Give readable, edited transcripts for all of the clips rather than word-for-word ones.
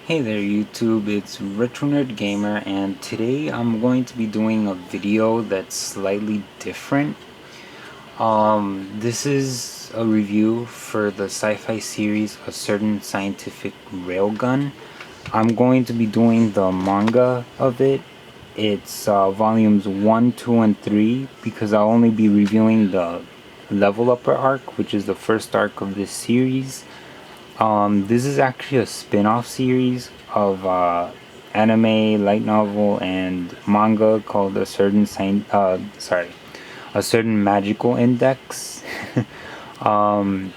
Hey there YouTube, it's Retro Nerd Gamer, and today I'm going to be doing a video that's slightly different. This is a review for the sci-fi series A Certain Scientific Railgun. I'm going to be doing the manga of it. It's volumes 1, 2, and 3 because I'll only be reviewing the Level Upper arc, which is the first arc of this series. This is actually a spin-off series of anime, light novel, and manga called A Certain Magical Index. um,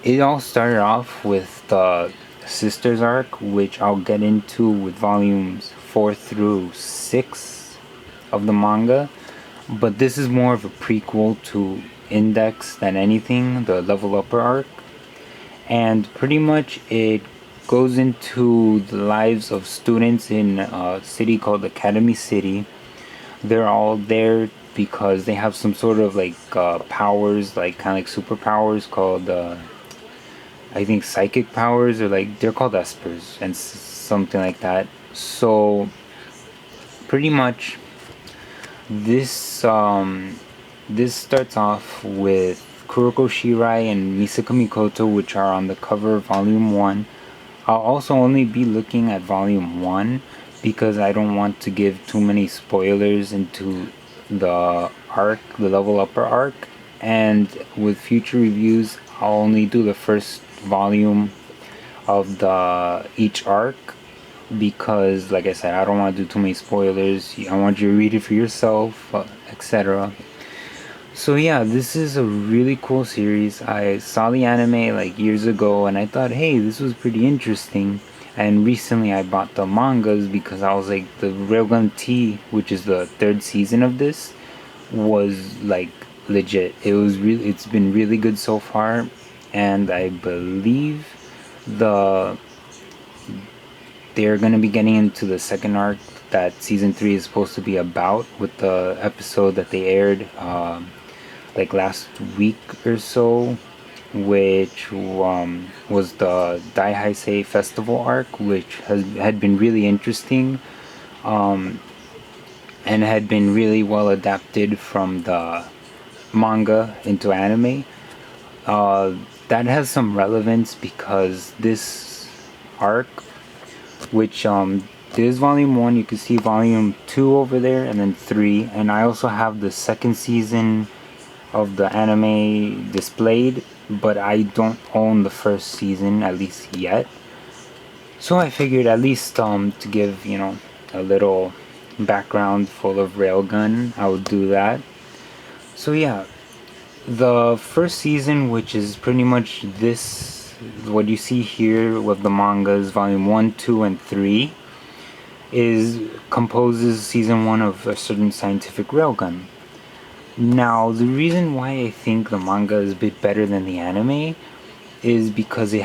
it all started off with the Sisters arc, which I'll get into with volumes 4 through 6 of the manga. But this is more of a prequel to Index than anything, the Level Upper arc. And pretty much it goes into the lives of students in a city called Academy City. They're all there because they have some sort of powers, like kind of like superpowers called I think psychic powers, or like they're called espers and something like that. So pretty much this starts off with Kuroko Shirai and Misaka Mikoto, which are on the cover of Volume 1. I'll also only be looking at Volume 1 because I don't want to give too many spoilers into the arc, the Level Upper arc. And with future reviews, I'll only do the first volume of the each arc because, like I said, I don't want to do too many spoilers. I want you to read it for yourself, etc. So yeah, this is a really cool series. I saw the anime like years ago and I thought, hey, this was pretty interesting. And recently I bought the mangas because I was like, the Railgun T, which is the third season of this, was like legit. It's been really good so far, and I believe the they're gonna be getting into the second arc that season 3 is supposed to be about, with the episode that they aired like last week or so, which was the Daihaisei Festival arc, which had been really interesting, um, and had been really well adapted from the manga into anime. Uh, that has some relevance because this arc, which there's volume 1, you can see volume 2 over there, and then 3, and I also have the second season of the anime displayed, but I don't own the first season, at least yet. So I figured, at least to give, a little background full of Railgun, I would do that. So yeah, the first season, which is pretty much this, what you see here with the mangas, volume 1, 2, and 3, is composes season 1 of A Certain Scientific Railgun. Now, the reason why I think the manga is a bit better than the anime is because it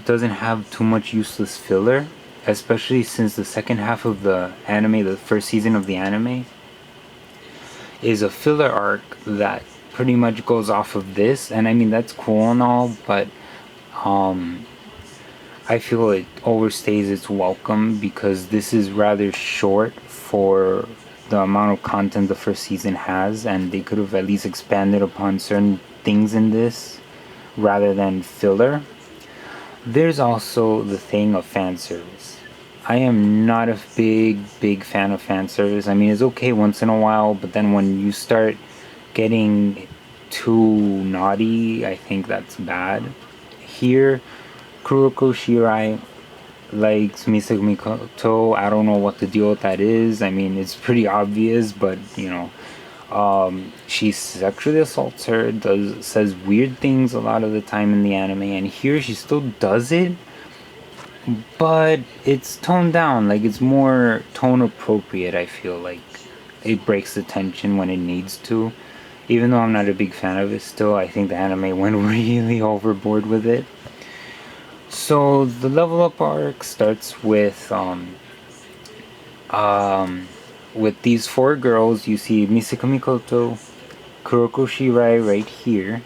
doesn't have too much useless filler, especially since the second half of the anime, the first season of the anime, is a filler arc that pretty much goes off of this. And I mean, that's cool and all, but I feel it overstays its welcome because this is rather short for the amount of content the first season has, and they could have at least expanded upon certain things in this rather than filler. There's also the thing of fan service. I am not a big fan of fan service. I mean, it's okay once in a while, but then when you start getting too naughty, I think that's bad. Here, Kuroko Shirai likes Misaka Mikoto. I don't know what the deal with that is. I mean, it's pretty obvious, but she sexually assaults her, says weird things a lot of the time in the anime, and here she still does it, but it's toned down. Like, it's more tone appropriate. I feel like it breaks the tension when it needs to. Even though I'm not a big fan of it, still I think the anime went really overboard with it. So the level up arc starts with these 4 girls. You see Misaka Mikoto, Kuroko Shirai right here.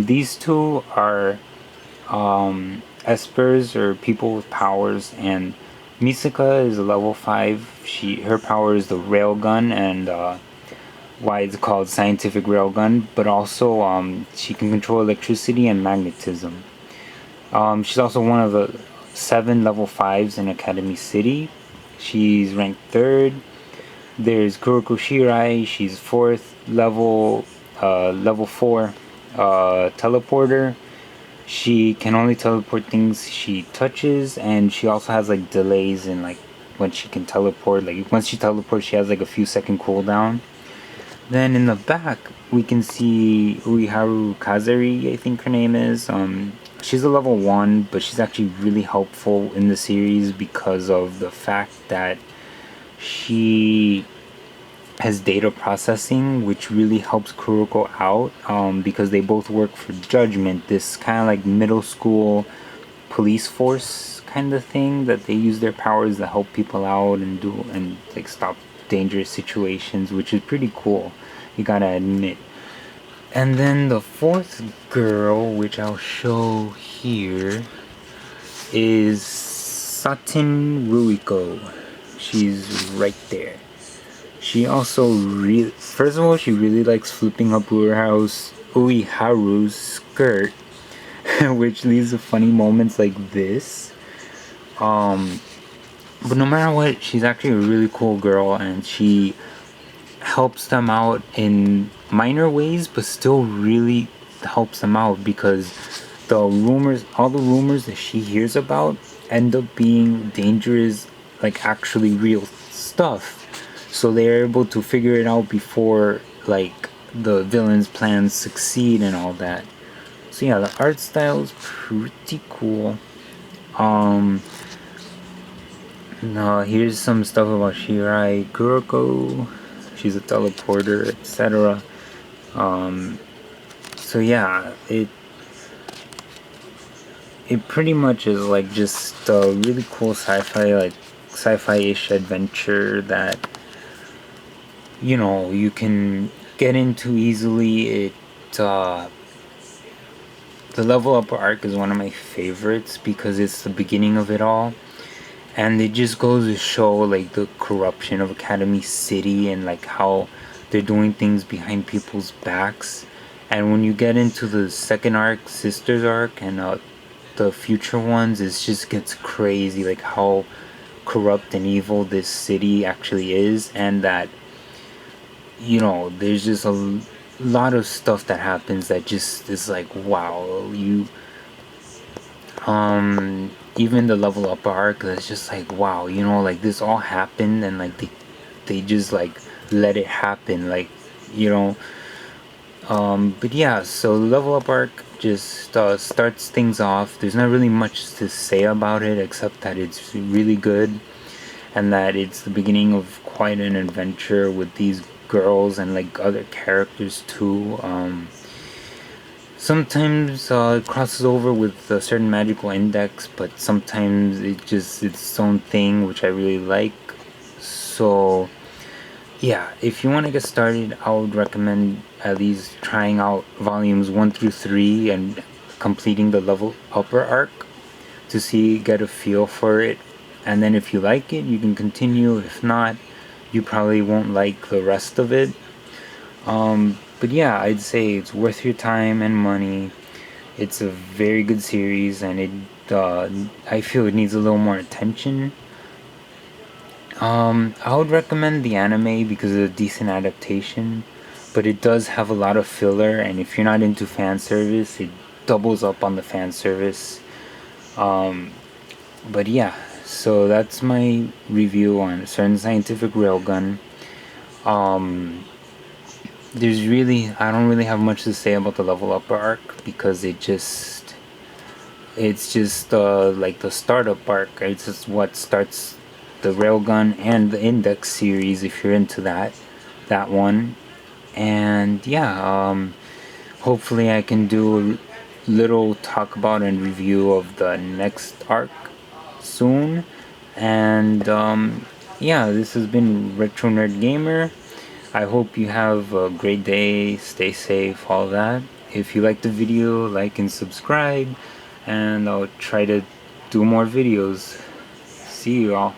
These two are espers or people with powers, and Misaka is a level 5. Her power is the railgun, and why it's called Scientific Railgun, but also she can control electricity and magnetism. She's also one of the 7 level 5s in Academy City. She's ranked 3rd. There's Kuroko Shirai, she's 4th level, level 4 teleporter. She can only teleport things she touches, and she also has like delays in like when she can teleport. Like once she teleports, she has like a few second cooldown. Then in the back, we can see Uiharu Kazari, I think her name is. She's a level 1, but she's actually really helpful in the series because of the fact that she has data processing, which really helps Kuroko out, because they both work for Judgment, this kind of like middle school police force kind of thing that they use their powers to help people out and do and like stop dangerous situations, which is pretty cool, you gotta admit. And then the 4th girl, which I'll show here, is Satin Ruiko. She's right there. She also first of all, she really likes flipping up Uiharu's skirt, which leads to funny moments like this. But no matter what, she's actually a really cool girl, and she helps them out in minor ways, but still really helps them out because all the rumors that she hears about end up being dangerous, like actually real stuff. So they're able to figure it out before like the villain's plans succeed and all that. So yeah, the art style is pretty cool. Now here's some stuff about Shirai Kuroko. She's a teleporter, etc. So yeah, it pretty much is like just a really cool sci-fi-ish adventure that you can get into easily. The level up arc is one of my favorites because it's the beginning of it all, and it just goes to show like the corruption of Academy City and like how they're doing things behind people's backs. And when you get into the second arc, Sisters arc, and the future ones, it just gets crazy, like how corrupt and evil this city actually is, and that there's just a lot of stuff that happens that just is like, wow. Even the level up arc, that's just like, wow, like this all happened, and like they just like let it happen, like but yeah, so the level up arc just starts things off. There's not really much to say about it except that it's really good, and that it's the beginning of quite an adventure with these girls and like other characters too. Sometimes it crosses over with a certain magical index, but sometimes it's its own thing, which I really like. So yeah, if you want to get started, I would recommend at least trying out volumes 1 through 3 and completing the level upper arc to get a feel for it. And then if you like it, you can continue. If not, you probably won't like the rest of it. But yeah, I'd say it's worth your time and money. It's a very good series, and I feel it needs a little more attention. I would recommend the anime because it's a decent adaptation, but it does have a lot of filler, and if you're not into fan service, it doubles up on the fan service. But yeah, so that's my review on Certain Scientific Railgun. I don't really have much to say about the level up arc because it's just like the startup arc. It's just what starts the Railgun and the Index series if you're into that one. And yeah, hopefully I can do a little talk about and review of the next arc soon. And yeah, this has been Retro Nerd Gamer. I hope you have a great day, stay safe, all that. If you like the video, like and subscribe, and I'll try to do more videos. See you all.